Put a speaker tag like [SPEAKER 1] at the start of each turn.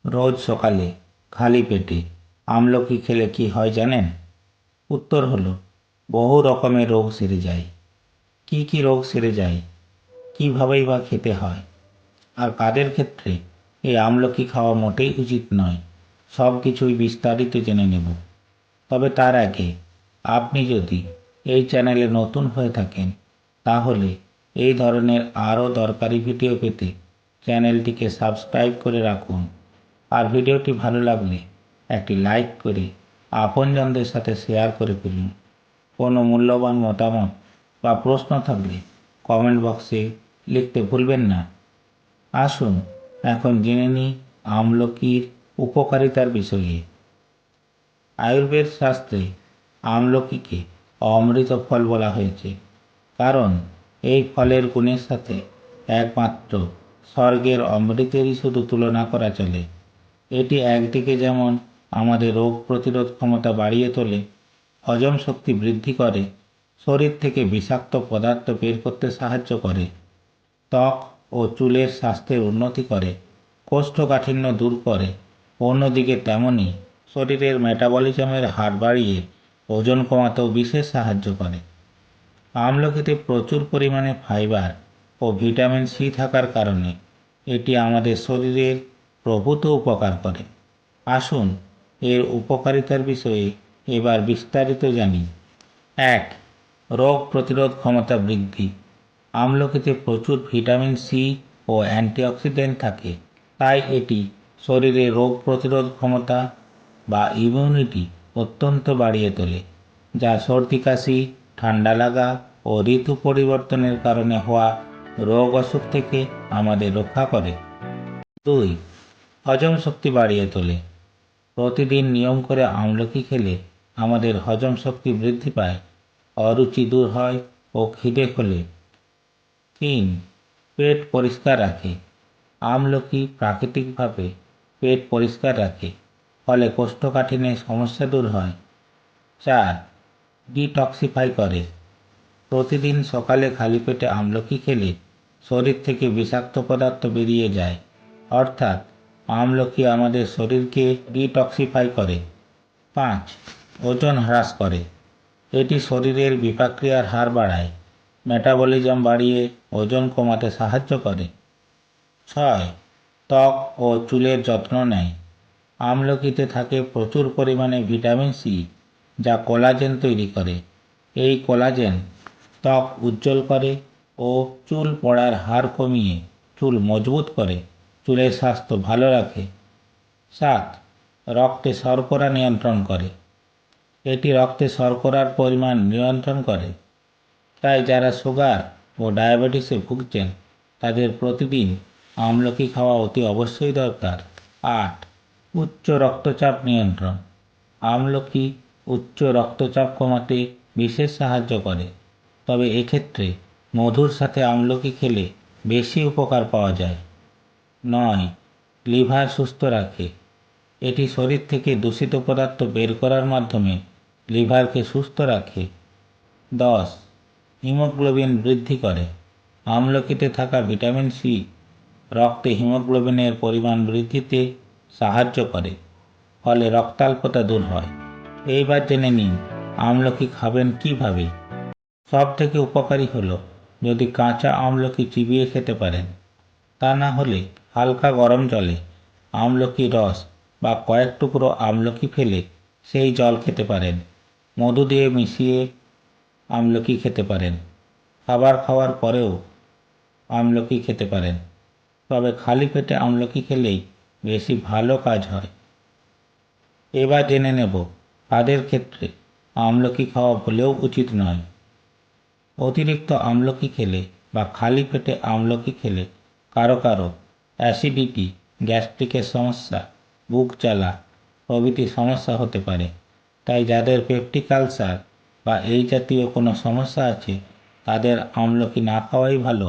[SPEAKER 1] রোজ সকালে খালি পেটে আমলকি খেলে কি হয় জানেন? উত্তর হলো বহু রকমের রোগ সেরে যায়। কি কি রোগ সেরে যায়, কীভাবেই বা খেতে হয়, আর কাদের ক্ষেত্রে এই আমলকি খাওয়া মোটেই উচিত নয়, সব কিছুই বিস্তারিত জেনে নেব। তবে তার আগে আপনি যদি এই চ্যানেলে নতুন হয়ে থাকেন, তাহলে এই ধরনের আরও দরকারি ভিডিও পেতে চ্যানেলটিকে সাবস্ক্রাইব করে রাখুন। আর ভিডিওটি ভালো লাগলে একটি লাইক করে আপনজনদের সাথে শেয়ার করে ফেলুন। কোনো মূল্যবান মতামত বা প্রশ্ন থাকলে কমেন্ট বক্সে লিখতে ভুলবেন না। আসুন এখন জেনে নিই আমলকির উপকারিতার বিষয়ে। আয়ুর্বেদ শাস্ত্রে আমলকিকে অমৃত ফল বলা হয়েছে, কারণ এই ফলের গুণের সাথে একমাত্র স্বর্গের অমৃতেরই শুধু তুলনা করা চলে। এটি একদিকে যেমন আমাদের রোগ প্রতিরোধ ক্ষমতা বাড়িয়ে তোলে, হজম শক্তি বৃদ্ধি করে, শরীর থেকে বিষাক্ত পদার্থ বের করতে সাহায্য করে, ত্বক ও চুলের স্বাস্থ্যের উন্নতি করে, কোষ্ঠকাঠিন্য দূর করে, অন্যদিকে তেমনই শরীরের মেটাবলিজমের হার বাড়িয়ে ওজন কমাতেও বিশেষ সাহায্য করে। আমলকিতে প্রচুর পরিমাণে ফাইবার ও ভিটামিন সি থাকার কারণে এটি আমাদের শরীরের প্রভূত উপকার করে। আসুন এর উপকারিতার বিষয়ে এবার বিস্তারিত জানি। 1. রোগ প্রতিরোধ ক্ষমতা বৃদ্ধি। আমলকিতে প্রচুর ভিটামিন সি ও অ্যান্টিঅক্সিডেন্ট থাকে, তাই এটি শরীরে রোগ প্রতিরোধ ক্ষমতা বা ইমিউনিটি অত্যন্ত বাড়িয়ে তোলে, যা সর্দি কাশি, ঠান্ডা লাগা ও ঋতু পরিবর্তনের কারণে হওয়া রোগ অসুখ থেকে আমাদের রক্ষা করে। 2. হজম শক্তি বাড়িয়ে তোলে। প্রতিদিন নিয়ম করে আমলকি খেলে আমাদের হজম শক্তি বৃদ্ধি পায়, অরুচি দূর হয় ও খিদে খোলে। 3. পেট পরিষ্কার রাখে। আমলকি প্রাকৃতিকভাবে পেট পরিষ্কার রাখে, ফলে কোষ্ঠকাঠিন্যের সমস্যা দূর হয়। 4. ডিটক্সিফাই করে। প্রতিদিন সকালে খালি পেটে আমলকি খেলে শরীর থেকে বিষাক্ত পদার্থ বেরিয়ে যায়, অর্থাৎ আমলকি আমাদের শরীরকে ডিটক্সিফাই করে। 5. ওজন হ্রাস করে। এটি শরীরের বিপাক্রিয়ার হার বাড়ায়, মেটাবলিজম বাড়িয়ে ওজন কমাতে সাহায্য করে। 6. ত্বক ও চুলের যত্ন নেয়। আমলকিতে থাকে প্রচুর পরিমাণে ভিটামিন সি, যা কোলাজেন তৈরি করে। এই কোলাজেন ত্বক উজ্জ্বল করে ও চুল পড়ার হার কমিয়ে চুল মজবুত করে, চুলের স্বাস্থ্য ভালো রাখে। 7. রক্তে শর্করা নিয়ন্ত্রণ করে। এটি রক্তে শর্করার পরিমাণ নিয়ন্ত্রণ করে, তাই যারা সুগার ও ডায়াবেটিসে ভুগছেন তাদের প্রতিদিন আমলকি খাওয়া অতি অবশ্যই দরকার। 8. উচ্চ রক্তচাপ নিয়ন্ত্রণ। আমলকি উচ্চ রক্তচাপ কমাতে বিশেষ সাহায্য করে, তবে এক্ষেত্রে মধুর সাথে আমলকি খেলে বেশি উপকার পাওয়া যায়। 9. লিভার সুস্থ রাখে। এটি শরীর থেকে দূষিত পদার্থ বের করার মাধ্যমে লিভারকে সুস্থ রাখে। 10. হিমোগ্লোবিন বৃদ্ধি করে। আমলকিতে থাকা ভিটামিন সি রক্তে হিমোগ্লোবিনের পরিমাণ বৃদ্ধিতে সাহায্য করে, ফলে রক্তাল্পতা দূর হয়। এইবার জেনে নিন আমলকি খাবেন কিভাবে। সব থেকে উপকারী হলো যদি কাঁচা আমলকি চিবিয়ে খেতে পারেন, তা না হলে হালকা গরম জলে আমলকি রস বা কয়েক টুকরো আমলকি ফেলে সেই জল খেতে পারেন। মধু দিয়ে মিশিয়ে আমলকি খেতে পারেন। খাবার খাওয়ার পরেও আমলকি খেতে পারেন, তবে খালি পেটে আমলকি খেলেই বেশি ভালো কাজ হয়। এবার জেনে নেব কাদের ক্ষেত্রে আমলকি খাওয়া ভুলেও উচিত নয়। অতিরিক্ত আমলকি খেলে বা খালি পেটে আমলকি খেলে কারো কারো অ্যাসিডিটি, গ্যাস্ট্রিকের সমস্যা, বুক জ্বালা প্রভৃতি সমস্যা হতে পারে। তাই যাদের পেপটিক আলসার বা এই জাতীয় কোনো সমস্যা আছে তাদের আমলকি না খাওয়াই ভালো।